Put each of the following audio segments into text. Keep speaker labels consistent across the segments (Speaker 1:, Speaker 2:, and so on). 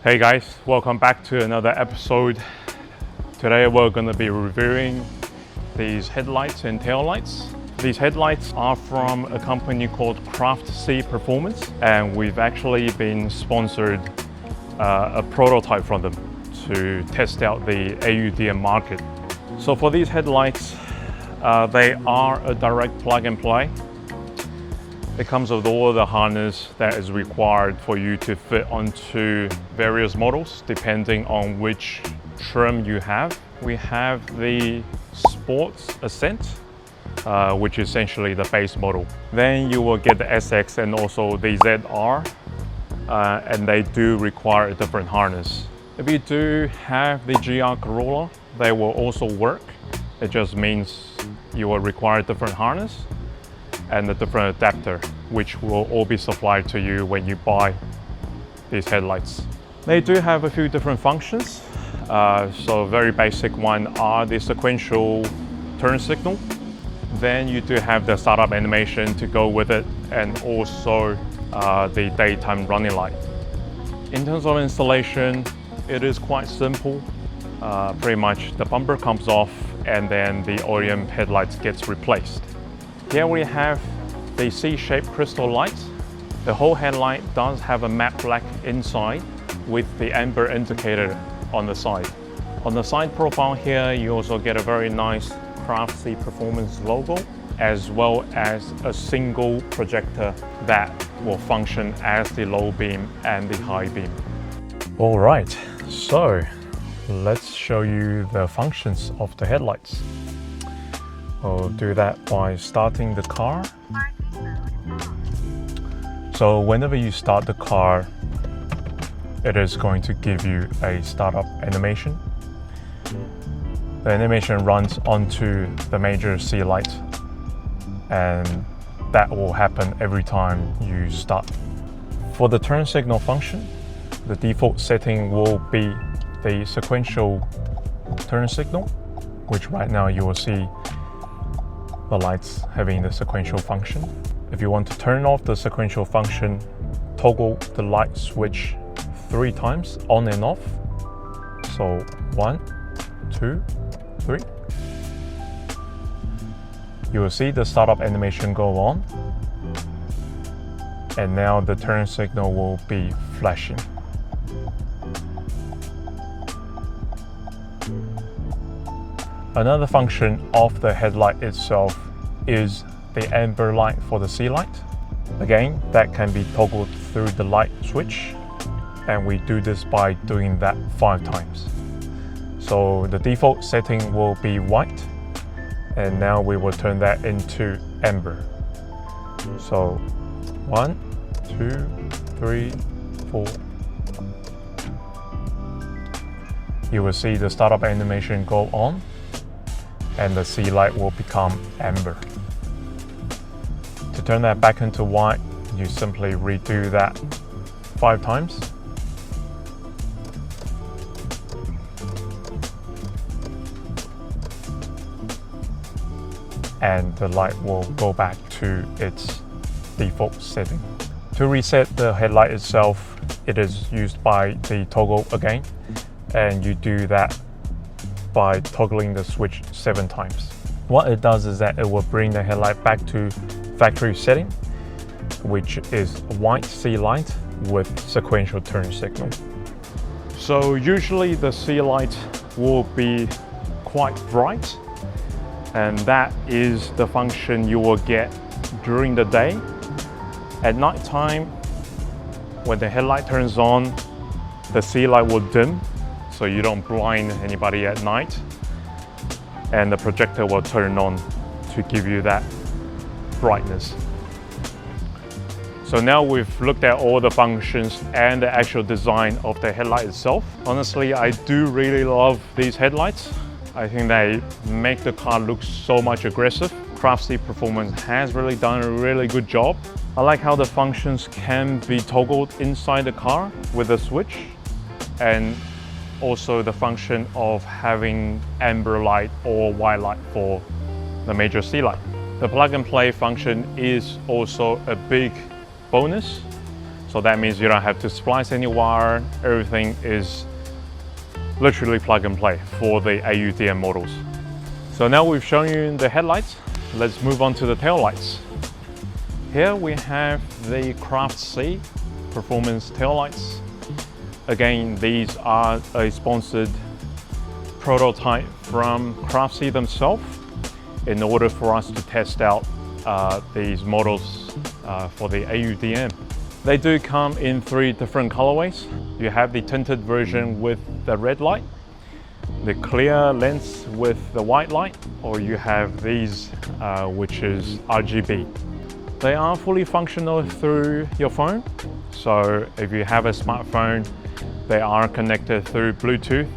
Speaker 1: Hey guys, welcome back to another episode. Today we're going to be reviewing these headlights and taillights. These headlights are from a company called CraftC Performance, and we've actually been sponsored a prototype from them to test out the AUDM market. So for these headlights, they are a direct plug and play. It comes with all the harness that is required for you to fit onto various models depending on which trim you have. We have the Sports Ascent, which is essentially the base model. Then you will get the SX and also the ZR, and they do require a different harness. If you do have the GR Corolla, they will also work. It just means you will require a different harness and a different adapter, which will all be supplied to you when you buy these headlights. They do have a few different functions. So a very basic one are the sequential turn signal. Then you do have the startup animation to go with it, and also the daytime running light. In terms of installation, it is quite simple. Pretty much the bumper comes off and then the OEM headlights gets replaced. Here we have the C-shaped crystal light. The whole headlight does have a matte black inside with the amber indicator on the side. On the side profile here, you also get a very nice CraftC Performance logo, as well as a single projector that will function as the low beam and the high beam. All right, so let's show you the functions of the headlights. We'll do that by starting the car. So whenever you start the car, it is going to give you a startup animation. The animation runs onto the major C light, and that will happen every time you start. For the turn signal function, the default setting will be the sequential turn signal, which right now you will see the lights having the sequential function. If you want to turn off the sequential function, toggle the light switch 3 times on and off. So 1, 2, 3. You will see the startup animation go on, and now the turn signal will be flashing. Another function of the headlight itself is the amber light for the C light. Again, that can be toggled through the light switch, and we do this by doing that 5 times. So the default setting will be white, and now we will turn that into amber. So 1, 2, 3, 4. You will see the startup animation go on, and the C light will become amber. To turn that back into white, you simply redo that 5 times. And the light will go back to its default setting. To reset the headlight itself, it is used by the toggle again, and you do that by toggling the switch 7 times. What it does is that it will bring the headlight back to factory setting, which is white C light with sequential turn signal. So usually the C light will be quite bright, and that is the function you will get during the day. At night time, when the headlight turns on, the C light will dim, so you don't blind anybody at night, and the projector will turn on to give you that brightness. So now we've looked at all the functions and the actual design of the headlight itself. Honestly, I do really love these headlights. I think they make the car look so much aggressive. CraftC Performance has really done a really good job. I like how the functions can be toggled inside the car with a switch, and also the function of having amber light or white light for the major C light. The plug and play function is also a big bonus. So that means you don't have to splice any wire. Everything is literally plug and play for the AUDM models. So now we've shown you the headlights, let's move on to the tail lights. Here we have the CraftC Performance tail lights. Again, these are a sponsored prototype from CraftC themselves in order for us to test out these models for the AUDM. They do come in 3 different colorways. You have the tinted version with the red light, the clear lens with the white light, or you have these which is RGB. They are fully functional through your phone. So if you have a smartphone, they are connected through Bluetooth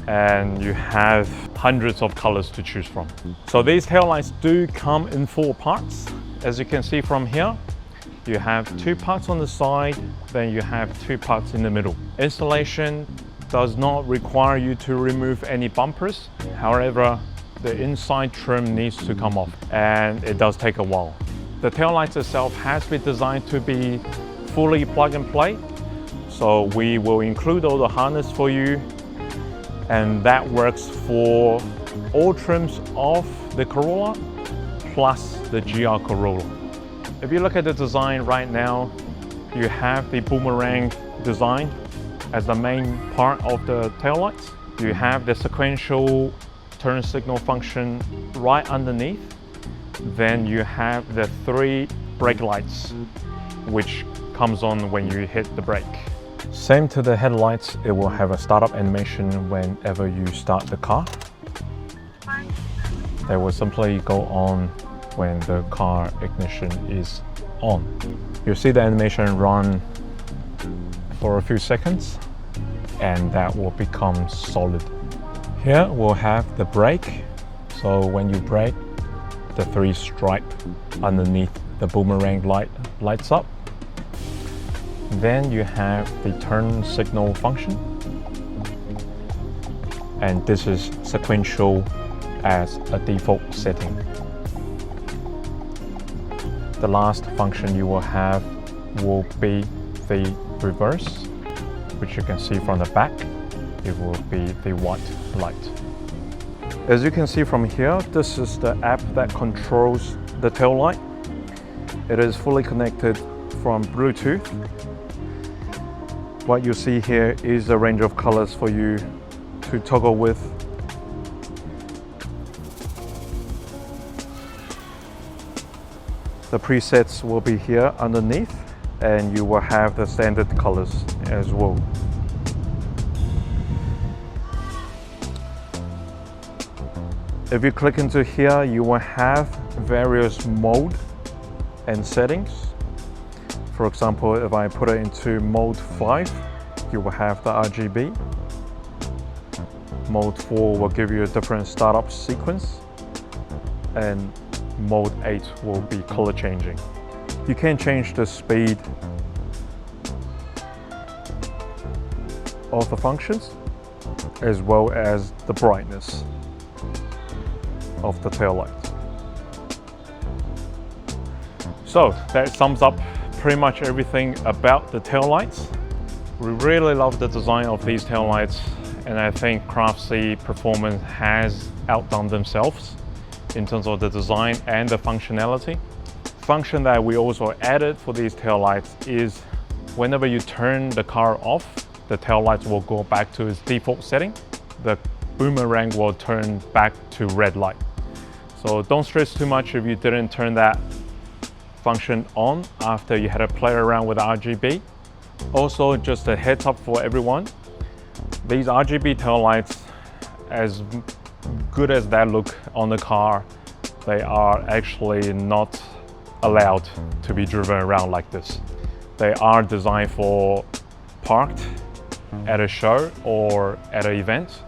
Speaker 1: and you have hundreds of colors to choose from. So these taillights do come in 4 parts. As you can see from here, you have 2 parts on the side, then you have 2 parts in the middle. Installation does not require you to remove any bumpers. However, the inside trim needs to come off and it does take a while. The taillights itself has been designed to be fully plug and play. So we will include all the harness for you, and that works for all trims of the Corolla plus the GR Corolla. If you look at the design right now, you have the boomerang design as the main part of the taillights. You have the sequential turn signal function right underneath. Then you have the 3 brake lights, which comes on when you hit the brake. Same to the headlights, it will have a startup animation whenever you start the car. They will simply go on when the car ignition is on. You'll see the animation run for a few seconds and that will become solid. Here we'll have the brake. So when you brake, the 3 stripe underneath the boomerang light lights up. Then you have the turn signal function, and this is sequential as a default setting. The last function you will have will be the reverse, which you can see from the back. It will be the white light. As you can see from here, this is the app that controls the tail light. It is fully connected from Bluetooth. What you see here is a range of colors for you to toggle with. The presets will be here underneath, and you will have the standard colors as well. If you click into here, you will have various mode and settings. For example, if I put it into mode 5, you will have the RGB. Mode 4 will give you a different startup sequence, and mode 8 will be color changing. You can change the speed of the functions as well as the brightness of the tail light. So that sums up pretty much everything about the tail lights. We really love the design of these tail lights, and I think CraftC Performance has outdone themselves in terms of the design and the functionality. Function that we also added for these tail lights is whenever you turn the car off, the tail lights will go back to its default setting. The boomerang will turn back to red light. So don't stress too much if you didn't turn that function on after you had to play around with RGB. Also, just a heads up for everyone, these RGB tail lights, as good as that look on the car, they are actually not allowed to be driven around like this. They are designed for parked at a show or at an event.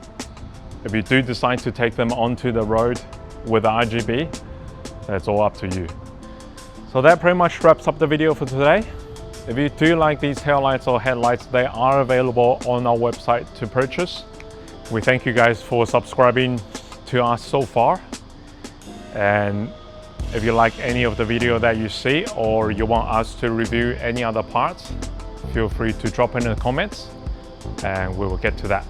Speaker 1: If you do decide to take them onto the road with RGB, that's all up to you. So that pretty much wraps up the video for today. If you do like these taillights or headlights, they are available on our website to purchase. We thank you guys for subscribing to us so far. And If you like any of the video that you see, or you want us to review any other parts, feel free to drop in the comments and we will get to that.